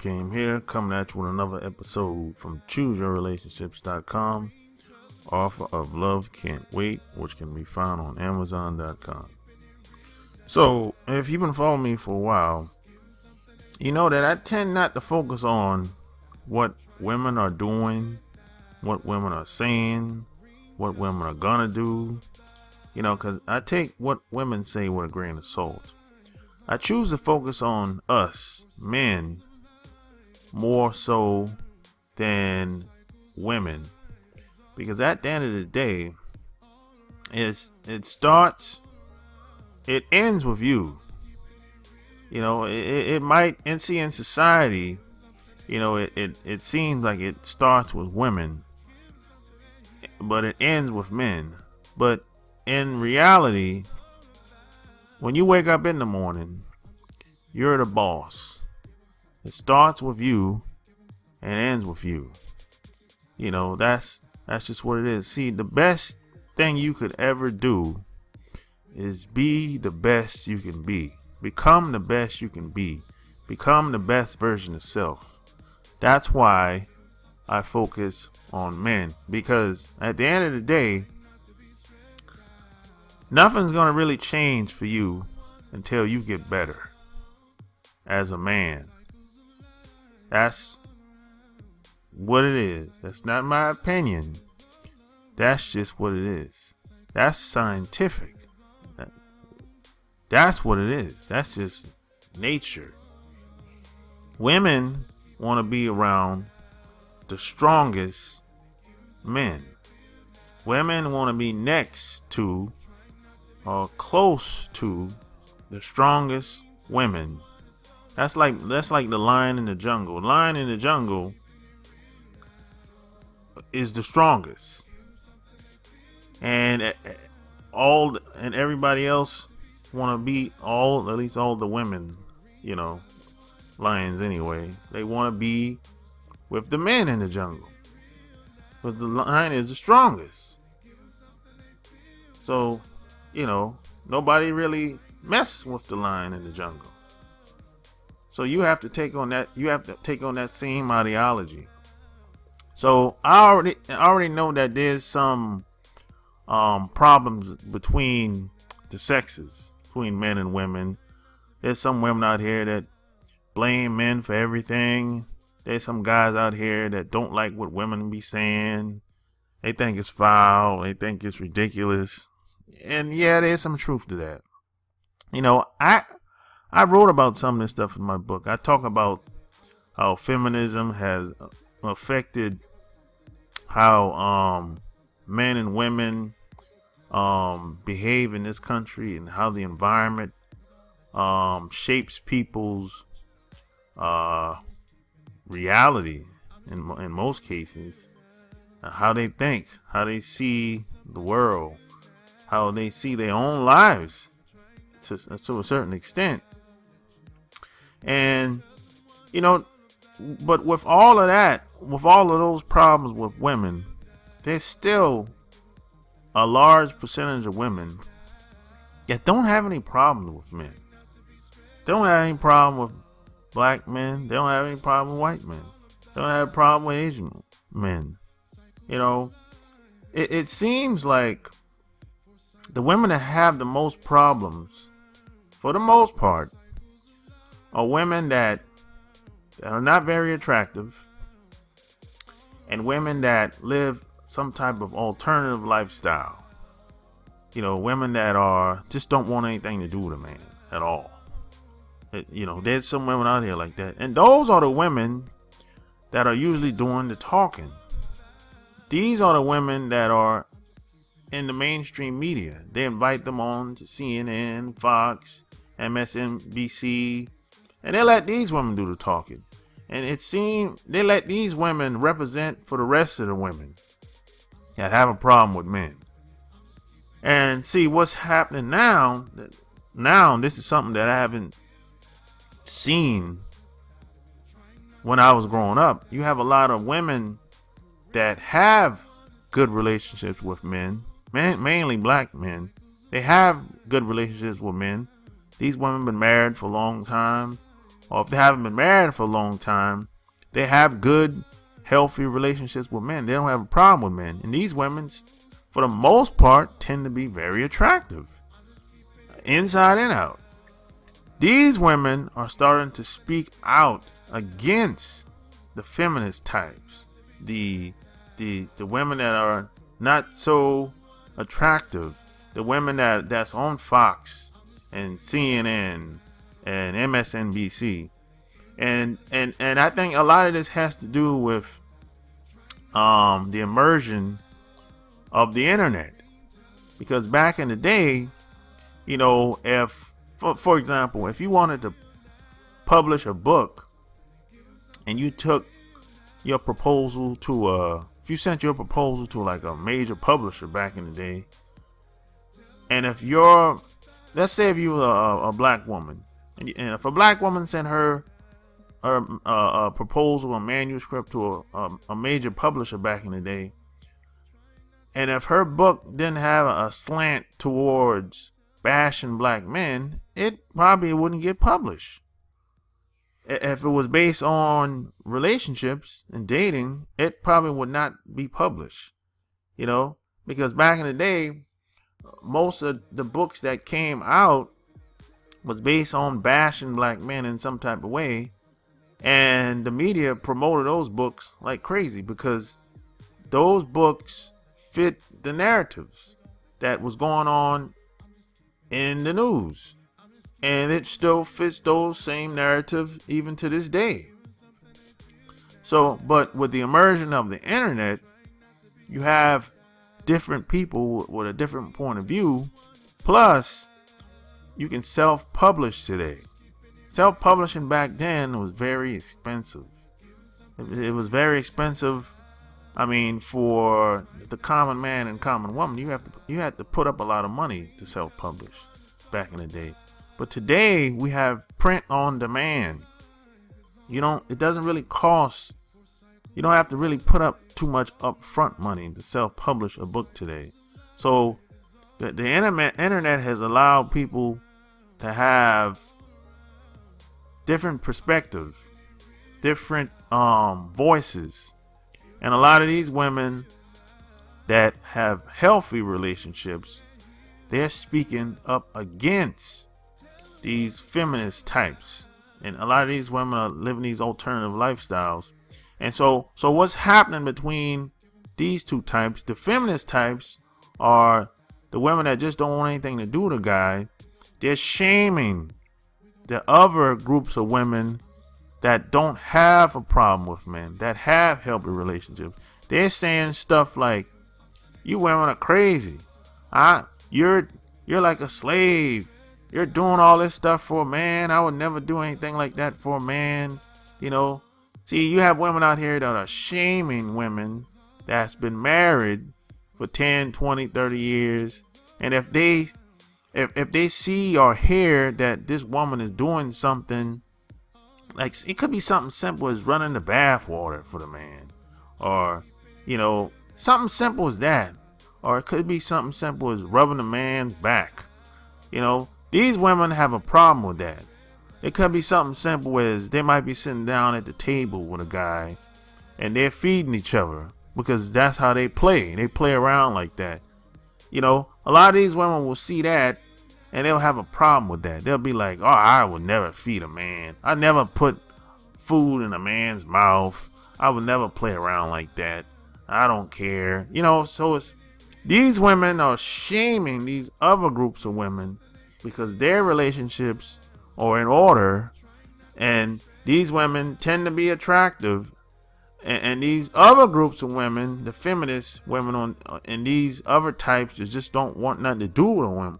Game here, coming at you with another episode from ChooseYourRelationships.com, author of Love Can't Wait, which can be found on Amazon.com. So, if you've been following me for a while, you know that I tend not to focus on what women are doing, what women are saying, what women are gonna do, because I take what women say with a grain of salt. I choose to focus on us, men, more so than women, because at the end of the day, it ends with you. It might, in society, it seems like it starts with women, but it ends with men. But in reality, when you wake up in the morning, you're the boss. It starts with you and ends with you. That's just what it is. See, the best thing you could ever do is be the best you can be. Become the best you can be. Become the best version of self. That's why I focus on men, because at the end of the day, nothing's going to really change for you until you get better as a man. That's what it is. That's not my opinion. That's just what it is. That's scientific. That's what it is. That's just nature. Women want to be around the strongest men. Women want to be next to or close to the strongest women. That's like the lion in the jungle. The lion in the jungle is the strongest, and everybody else want to be at least all the women, lions anyway. They want to be with the men in the jungle, because the lion is the strongest. So, nobody really mess with the lion in the jungle. So you have to take on that. You have to take on that same ideology. So I already know that there's some problems between the sexes, between men and women. There's some women out here that blame men for everything. There's some guys out here that don't like what women be saying. They think it's foul. They think it's ridiculous. And yeah, there's some truth to that. I wrote about some of this stuff in my book. I talk about how feminism has affected how men and women behave in this country, and how the environment shapes people's reality in most cases, how they think, how they see the world, how they see their own lives to a certain extent. And but with all of that, with all of those problems with women, there's still a large percentage of women that don't have any problems with men. They don't have any problem with black men. They don't have any problem with white men. They don't have a problem with Asian men. It seems like the women that have the most problems, for the most part, are women that are not very attractive, and women that live some type of alternative lifestyle. Women that just don't want anything to do with a man at all. There's some women out here like that, and those are the women that are usually doing the talking. These are the women that are in the mainstream media. They invite them on to CNN, Fox, MSNBC, and they let these women do the talking. And it seems they let these women represent for the rest of the women that have a problem with men. And see what's happening now. Now this is something that I haven't seen when I was growing up. You have a lot of women that have good relationships with men, mainly black men. They have good relationships with men. These women been married for a long time, or if they haven't been married for a long time, they have good, healthy relationships with men. They don't have a problem with men. And these women, for the most part, tend to be very attractive, inside and out. These women are starting to speak out against the feminist types, the women that are not so attractive, the women that's on Fox and CNN and MSNBC, and I think a lot of this has to do with the immersion of the internet, because back in the day, you know, if for example, if you wanted to publish a book and you took your proposal to if you sent your proposal to like a major publisher back in the day, and if you're, let's say if you were a black woman, and if a black woman sent her a proposal, a manuscript to a major publisher back in the day, and if her book didn't have a slant towards bashing black men, it probably wouldn't get published. If it was based on relationships and dating, it probably would not be published, you know, because back in the day, most of the books that came out was based on bashing black men in some type of way, and the media promoted those books like crazy because those books fit the narratives that was going on in the news, and it still fits those same narratives even to this day. So, but with the immersion of the internet, you have different people with a different point of view. Plus, you can self-publish today. Self-publishing back then was very expensive. It was very expensive. I mean, for the common man and common woman, you had to put up a lot of money to self-publish back in the day. But today we have print on demand. It doesn't really cost. You don't have to really put up too much upfront money to self-publish a book today. So the internet has allowed people to have different perspectives, different voices. And a lot of these women that have healthy relationships, they're speaking up against these feminist types. And a lot of these women are living these alternative lifestyles. And so what's happening between these two types? The feminist types are the women that just don't want anything to do with a guy. They're shaming the other groups of women that don't have a problem with men, that have healthy relationships. They're saying stuff like, "You women are crazy. You're like a slave. You're doing all this stuff for a man. I would never do anything like that for a man." You know, see, you have women out here that are shaming women that's been married for 10, 20, 30 years. And if they see or hear that this woman is doing something, like it could be something simple as running the bath water for the man, or, you know, something simple as that. Or it could be something simple as rubbing the man's back. You know, these women have a problem with that. It could be something simple as they might be sitting down at the table with a guy and they're feeding each other, because that's how they play. They play around like that. You know, a lot of these women will see that and they'll have a problem with that. They'll be like, "Oh, I would never feed a man. I never put food in a man's mouth. I would never play around like that. I don't care." You know, so these women are shaming these other groups of women because their relationships are in order, and these women tend to be attractive, and these other groups of women, the feminist women and these other types, just don't want nothing to do with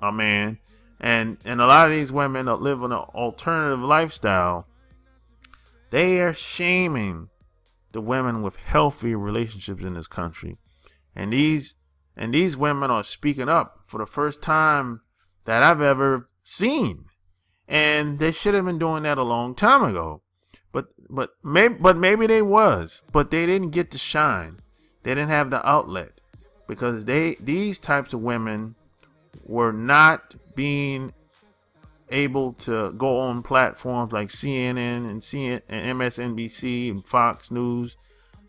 a man, and a lot of these women that live in an alternative lifestyle, they are shaming the women with healthy relationships in this country. And these women are speaking up for the first time that I've ever seen. And they should have been doing that a long time ago. But maybe they was, but they didn't get to shine. They didn't have the outlet, because these types of women were not being able to go on platforms like CNN and MSNBC and Fox News.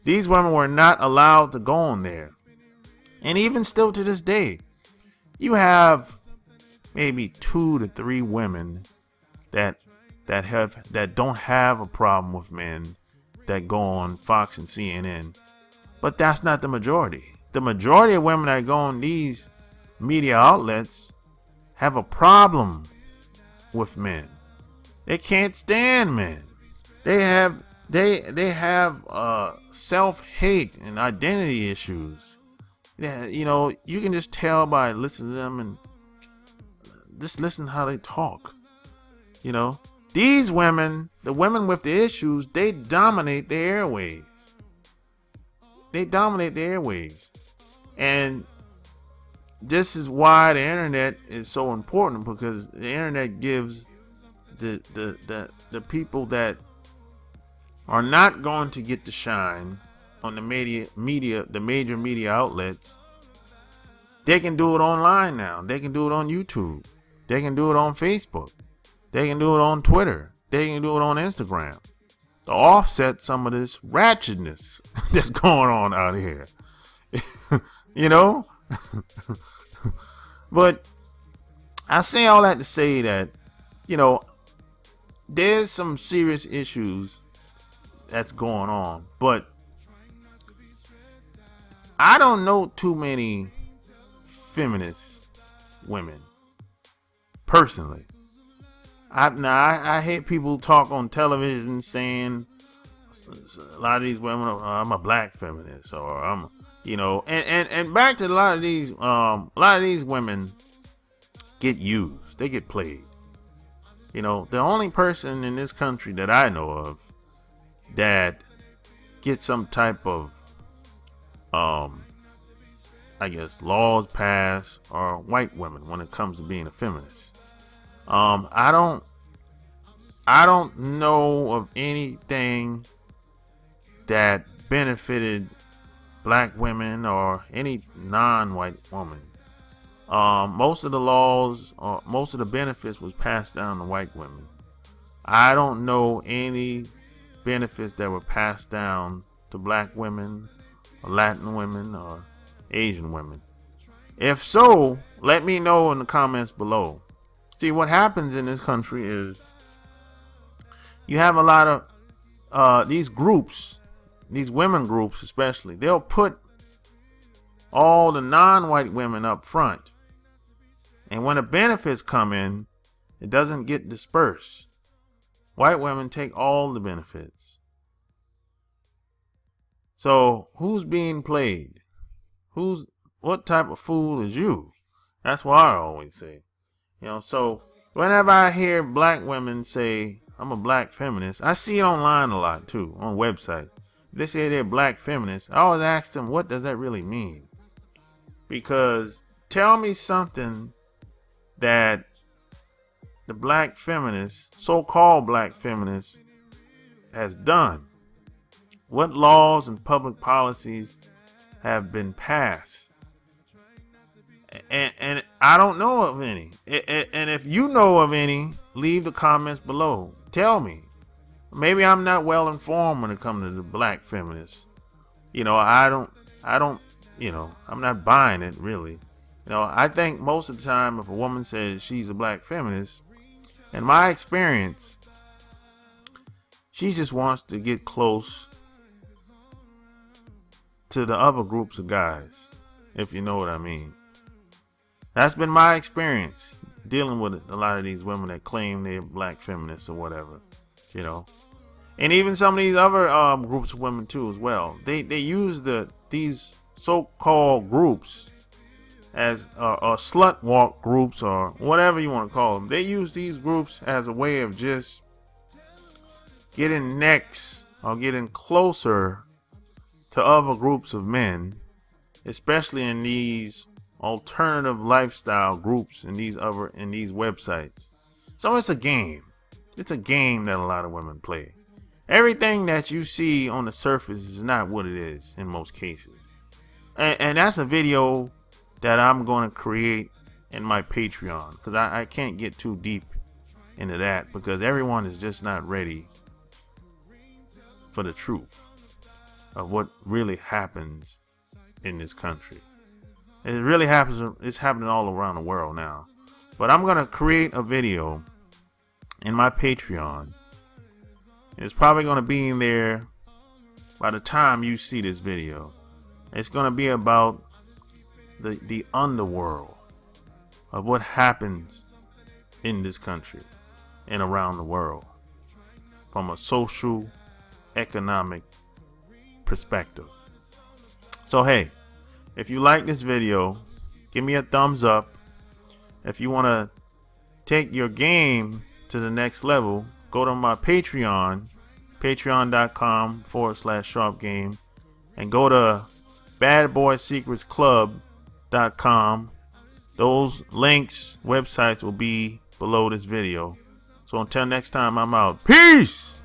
These women were not allowed to go on there. And even still to this day, you have maybe 2 to 3 women that don't have a problem with men that go on Fox and CNN. But that's not the majority. The majority of women that go on these media outlets have a problem with men. They can't stand men. They have self-hate and identity issues. Yeah, you know, you can just tell by listening to them and just listen how they talk. You know, these women, the women with the issues, they dominate the airways. They dominate the airways. And this is why the internet is so important, because the internet gives the people that are not going to get to shine on the major media outlets. They can do it online now. They can do it on YouTube. They can do it on Facebook. They can do it on Twitter. They can do it on Instagram to offset some of this ratchetness that's going on out here. You know? But I say all that to say that, you know, there's some serious issues that's going on, but I don't know too many feminist women personally. I hear people talk on television saying a lot of these women, I'm a black feminist, or I'm, you know, and back to a lot of these women get used, they get played. You know, the only person in this country that I know of that gets some type of I guess laws passed are white women when it comes to being a feminist. I don't know of anything that benefited black women or any non-white woman. Most of the laws, most of the benefits was passed down to white women. I don't know any benefits that were passed down to black women or Latin women or Asian women. If so, let me know in the comments below. See, what happens in this country is you have a lot of these groups, these women groups especially, they'll put all the non-white women up front. And when the benefits come in, it doesn't get dispersed. White women take all the benefits. So who's being played? What type of fool is you? That's what I always say. You know, so whenever I hear black women say, I'm a black feminist, I see it online a lot too, on websites. If they say they're black feminists, I always ask them, what does that really mean? Because tell me something that the black feminist, so-called black feminist, has done. What laws and public policies have been passed? And I don't know of any. And if you know of any, leave the comments below. Tell me. Maybe I'm not well informed when it comes to the black feminists. You know, I don't, you know, I'm not buying it really. You know, I think most of the time if a woman says she's a black feminist, in my experience, she just wants to get close to the other groups of guys, if you know what I mean. That's been my experience dealing with a lot of these women that claim they're black feminists or whatever, you know. And even some of these other groups of women too as well. They use these so-called groups as slut walk groups or whatever you want to call them. They use these groups as a way of just getting next or getting closer to other groups of men, especially in these alternative lifestyle groups and these websites. So it's a game. It's a game that a lot of women play. Everything that you see on the surface is not what it is in most cases. And that's a video that I'm going to create in my Patreon, because I can't get too deep into that, because everyone is just not ready for the truth of what really happens in this country. It really happens. It's happening all around the world now. But I'm gonna create a video in my Patreon. It's probably gonna be in there by the time you see this video. It's gonna be about the underworld of what happens in this country and around the world from a social, economic perspective. So hey, if you like this video, give me a thumbs up. If you want to take your game to the next level, go to my Patreon, patreon.com/sharpgame, and go to badboysecretsclub.com. Those links, websites will be below this video. So until next time, I'm out. Peace!